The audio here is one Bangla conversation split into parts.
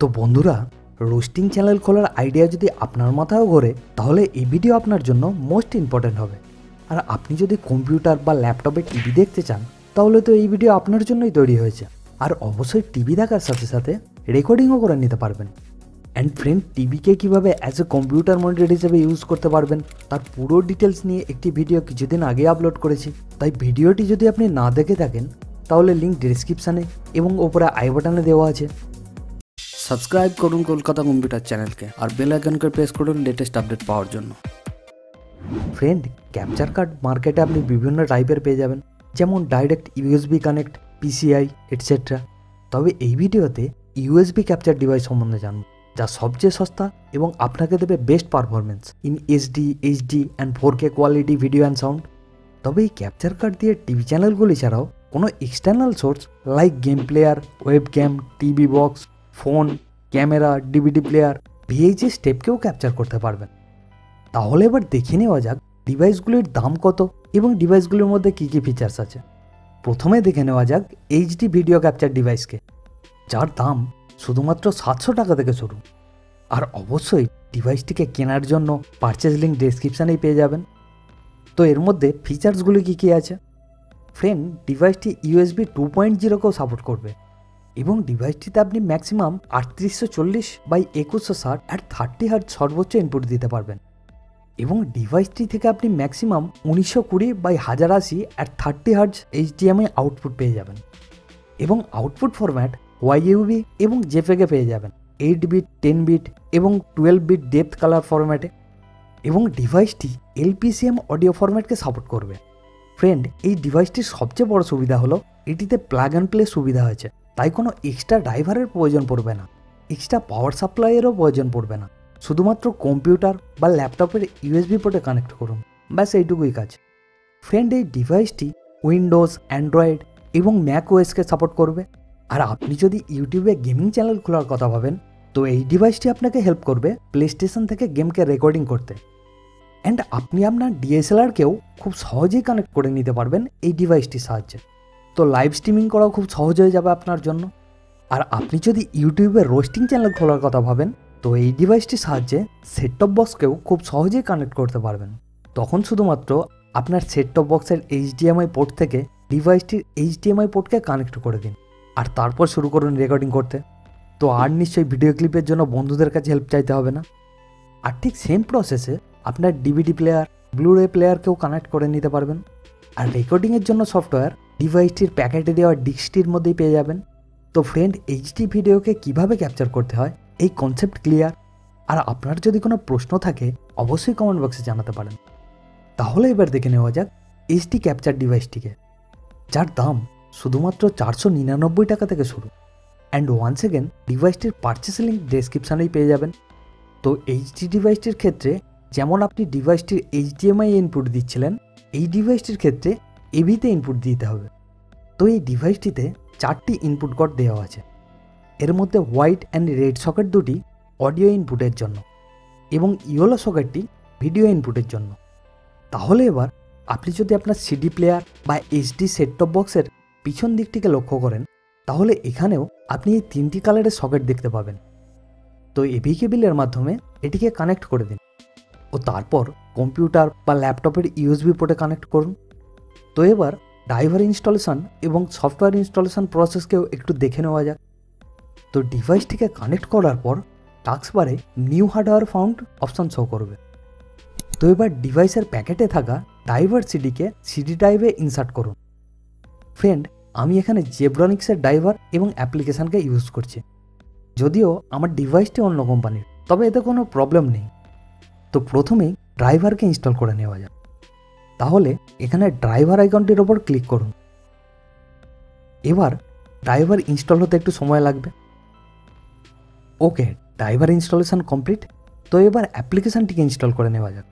তো বন্ধুরা, রোস্টিং চ্যানেল খোলার আইডিয়া যদি আপনার মাথায়ও ঘোরে তাহলে এই ভিডিও আপনার জন্য মোস্ট ইম্পর্টেন্ট হবে। আর আপনি যদি কম্পিউটার বা ল্যাপটপে টিভি দেখতে চান তাহলে তো এই ভিডিও আপনার জন্যই তৈরি হয়েছে। আর অবশ্যই টিভি দেখার সাথে সাথে রেকর্ডিংও করে নিতে পারবেন। অ্যান্ড ফ্রেন্ড, টিভিকে কীভাবে অ্যাজ এ কম্পিউটার মনিটর হিসেবে ইউজ করতে পারবেন তার পুরো ডিটেলস নিয়ে একটি ভিডিও কিছুদিন আগে আপলোড করেছি। তাই ভিডিওটি যদি আপনি না দেখে থাকেন তাহলে লিঙ্ক ডিসক্রিপশানে এবং ওপরে আই বাটনে দেওয়া আছে। সাবস্ক্রাইব করুন কলকাতা কম্পিউটার চ্যানেলকে আর বেল আইকনকে প্রেস করুন লেটেস্ট আপডেট পাওয়ার জন্য। ফ্রেন্ড, ক্যাপচার কার্ড মার্কেটে আপনি বিভিন্ন টাইপের পেয়ে যাবেন, যেমন direct USB connect, PCI etcetera. তবে এই ভিডিওতে ইউএসবি ক্যাপচার ডিভাইস সম্বন্ধে জানব, যা সবচেয়ে সস্তা এবং আপনাকে দেবে best performance in HD and 4K quality video and sound. তবে এই ক্যাপচার কার্ড দিয়ে টিভি চ্যানেলগুলি ছাড়াও কোনো external source like game player, webcam, TV box, phone, camera, DVD player, VHS টেপকেও ক্যাপচার করতে পারবেন। তাহলে এবার দেখে নেওয়া যাক ডিভাইসগুলির দাম কত এবং ডিভাইসগুলির মধ্যে কী কী ফিচার্স আছে। প্রথমে দেখে নেওয়া যাক এইচডি ভিডিও ক্যাপচার ডিভাইসকে, যার দাম শুধুমাত্র 700 টাকা থেকে শুরু। আর অবশ্যই ডিভাইসটিকে কেনার জন্য পারচেজ লিঙ্ক ডেসক্রিপশানেই পেয়ে যাবেন। তো এর মধ্যে ফিচার্সগুলি কী কী আছে? ফ্রেন্ড, ডিভাইসটি USB 2.0কেও সাপোর্ট করবে এবং ডিভাইসটিতে আপনি ম্যাক্সিমাম 3840x2160 অ্যাট 30 হার্জ সর্বোচ্চ ইনপুট দিতে পারবেন এবং ডিভাইসটি থেকে আপনি maximum 1920x1080 at 30 hertz HDMI output পেয়ে যাবেন এবং আউটপুট ফরম্যাট YUV এবং JPEG পেয়ে যাবেন 8 বিট, 10 বিট এবং 12 বিট ডেপথ কালার ফরম্যাটে। এবং ডিভাইসটি LPCM অডিও ফরম্যাটকে সাপোর্ট করবে। ফ্রেন্ড, এই ডিভাইসটির সবচেয়ে বড় সুবিধা হলো এটিতে প্লাগ অ্যান্ড প্লে সুবিধা হয়েছে, তাই কোনো এক্সট্রা ড্রাইভারের প্রয়োজন পড়বে না, এক্সট্রা পাওয়ার সাপ্লাইয়েরও প্রয়োজন পড়বে না। শুধুমাত্র কম্পিউটার বা ল্যাপটপের USB পোর্টে কানেক্ট করুন, ব্যাস এইটুকুই কাজ। ফ্রেন্ড, এই ডিভাইসটি উইন্ডোজ, অ্যান্ড্রয়েড এবং ম্যাক ওএসকে সাপোর্ট করবে। আর আপনি যদি ইউটিউবে গেমিং চ্যানেল খোলার কথা ভাবেন তো এই ডিভাইসটি আপনাকে হেল্প করবে প্লে স্টেশন থেকে গেমকে রেকর্ডিং করতে। অ্যান্ড আপনি আপনার DSLRকেও খুব সহজেই কানেক্ট করে নিতে পারবেন এই ডিভাইসটির সাহায্যে। তো লাইভ স্ট্রিমিং করাও খুব সহজ হয়ে যাবে আপনার জন্য। আর আপনি যদি ইউটিউবে রোস্টিং চ্যানেল খোলার কথা ভাবেন তো এই ডিভাইসটির সাহায্যে সেট টপ বক্সকেও খুব সহজেই কানেক্ট করতে পারবেন। তখন শুধুমাত্র আপনার সেট টপ বক্সের HDMI পোর্ট থেকে ডিভাইসটির HDMI পোর্টকে কানেক্ট করে দিন আর তারপর শুরু করুন রেকর্ডিং করতে। তো আর নিশ্চয়ই ভিডিও ক্লিপের জন্য বন্ধুদের কাছে হেল্প চাইতে হবে না। আর ঠিক সেম প্রসেসে আপনার DVD প্লেয়ার, ব্লুরে প্লেয়ারকেও কানেক্ট করে নিতে পারবেন। আর রেকর্ডিংয়ের জন্য সফটওয়্যার ডিভাইসটির প্যাকেটে দেওয়া ডিস্কটির মধ্যেই পেয়ে যাবেন। তো ফ্রেন্ড, HD ভিডিওকে কিভাবে ক্যাপচার করতে হয় এই কনসেপ্ট ক্লিয়ার। আর আপনার যদি কোনো প্রশ্ন থাকে অবশ্যই কমেন্ট বক্সে জানাতে পারেন। তাহলে এবার দেখে নেওয়া যাক HD ক্যাপচার ডিভাইসটিকে, যার দাম শুধুমাত্র 499 টাকা থেকে শুরু। অ্যান্ড ওয়ান্স এগেন ডিভাইসটির পারচেস লিঙ্ক ডেসক্রিপশানেই পেয়ে যাবেন। তো HD ডিভাইসটির ক্ষেত্রে যেমন আপনি ডিভাইসটির HDMI ইনপুট দিচ্ছিলেন, এই ডিভাইসটির ক্ষেত্রে AV-তে ইনপুট দিতে হবে। তো এই ডিভাইসটিতে 4টি ইনপুট কর্ড দেওয়া আছে। এর মধ্যে হোয়াইট অ্যান্ড রেড সকেট দুটি অডিও ইনপুটের জন্য এবং ইয়েলো সকেটটি ভিডিও ইনপুটের জন্য। তাহলে এবার আপনি যদি আপনার CD প্লেয়ার বা HD সেট টপ বক্সের পিছন দিকটিকে লক্ষ্য করেন তাহলে এখানেও আপনি এই 3টি কালারের সকেট দেখতে পাবেন। তো AV কেবিলের মাধ্যমে এটিকে কানেক্ট করে দিন ও তারপর কম্পিউটার বা ল্যাপটপের USB পোর্টে কানেক্ট করুন। তো এবার ড্রাইভার ইনস্টলেশন এবং সফটওয়্যার ইনস্টলেশন প্রসেসকেও একটু দেখে নেওয়া যাক। তো ডিভাইসটিকে কানেক্ট করার পর টাস্কবারে new hardware found option show করবে। তো এবার ডিভাইসের প্যাকেটে থাকা ড্রাইভার সিডিকে CD ড্রাইভে ইনসার্ট করুন। ফ্রেন্ড, আমি এখানে জেব্রনিক্সের ড্রাইভার এবং অ্যাপ্লিকেশানকে ইউজ করছি, যদিও আমার ডিভাইসটি অন্য কোম্পানির, তবে এতে কোনো প্রবলেম নেই। তো প্রথমেই ড্রাইভারকে ইনস্টল করে নেওয়া যাক। তাহলে এখানে ড্রাইভার আইকনটির ওপর ক্লিক করুন। এবার ড্রাইভার ইনস্টল হতে একটু সময় লাগবে। ওকে, ড্রাইভার ইনস্টলেশন কমপ্লিট। তো এবার অ্যাপ্লিকেশানটিকে ইনস্টল করে নেওয়া যাক।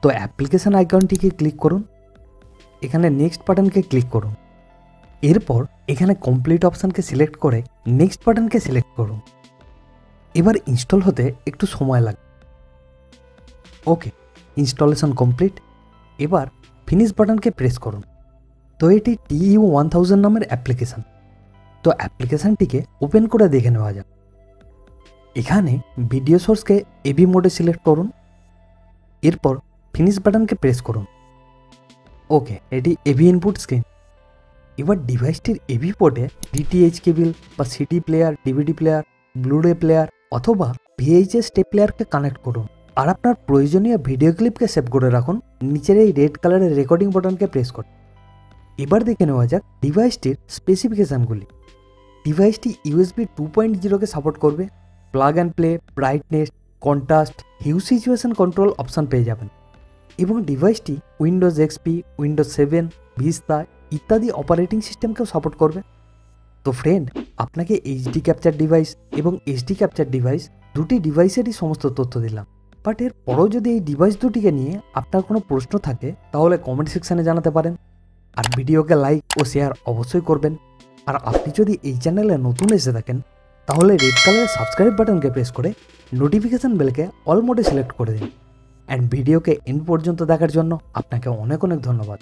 তো অ্যাপ্লিকেশান আইকনটিকে ক্লিক করুন, এখানে নেক্সট বাটনকে ক্লিক করুন। এরপর এখানে কমপ্লিট অপশানকে সিলেক্ট করে নেক্সট বাটনকে সিলেক্ট করুন। এবার ইনস্টল হতে একটু সময় লাগবে। ওকে, ইনস্টলেশন কমপ্লিট। এবার ফিনিশ বাটনকে প্রেস করুন। তো এটি TU1000 নামের অ্যাপ্লিকেশান। তো অ্যাপ্লিকেশানটিকে ওপেন করে দেখে নেওয়া যাক। এখানে ভিডিও সোর্সকে এভি মোডে সিলেক্ট করুন, এরপর ফিনিশ বাটনকে প্রেস করুন। ওকে, এটি এভি ইনপুট স্ক্রিন। এবার ডিভাইসটির এভি পোর্টে ডিটিএইচ কেবল বা CD player, DVD player, Blu-ray player অথবা ভিএইচএস টেপ প্লেয়ারকে কানেক্ট করুন। আর আপনার প্রয়োজনীয় ভিডিও ক্লিপকে সেভ করে রাখুন নিচের এই রেড কালারের রেকর্ডিং বাটনকে প্রেস করুন। এবার দেখে নেওয়া যাক ডিভাইসটির স্পেসিফিকেশানগুলি। ডিভাইসটি ইউএসবি 2.0কে সাপোর্ট করবে। Plug and play, brightness, contrast, hue situation control option পেয়ে যাবেন এবং ডিভাইসটি উইন্ডোজ এক্সপি, উইন্ডোজ 7, ভিস্তা ইত্যাদি অপারেটিং সিস্টেমকেও সাপোর্ট করবে। তো ফ্রেন্ড, আপনাকে এইচডি ক্যাপচার ডিভাইস এবং এসডি ক্যাপচার ডিভাইস দুটি ডিভাইসেরই সমস্ত তথ্য দিলাম। বাট এর পরেও যদি এই ডিভাইস দুটিকে নিয়ে আপনার কোনো প্রশ্ন থাকে তাহলে কমেন্ট সেকশানে জানাতে পারেন। আর ভিডিওকে লাইক ও শেয়ার অবশ্যই করবেন। আর আপনি যদি এই চ্যানেলে নতুন এসে থাকেন তাহলে রেড কালারের সাবস্ক্রাইব বাটনকে প্রেস করে নোটিফিকেশান বেলকে অল মোডে সিলেক্ট করে দিন। অ্যান্ড ভিডিওকে এন্ড পর্যন্ত দেখার জন্য আপনাকে অনেক অনেক ধন্যবাদ।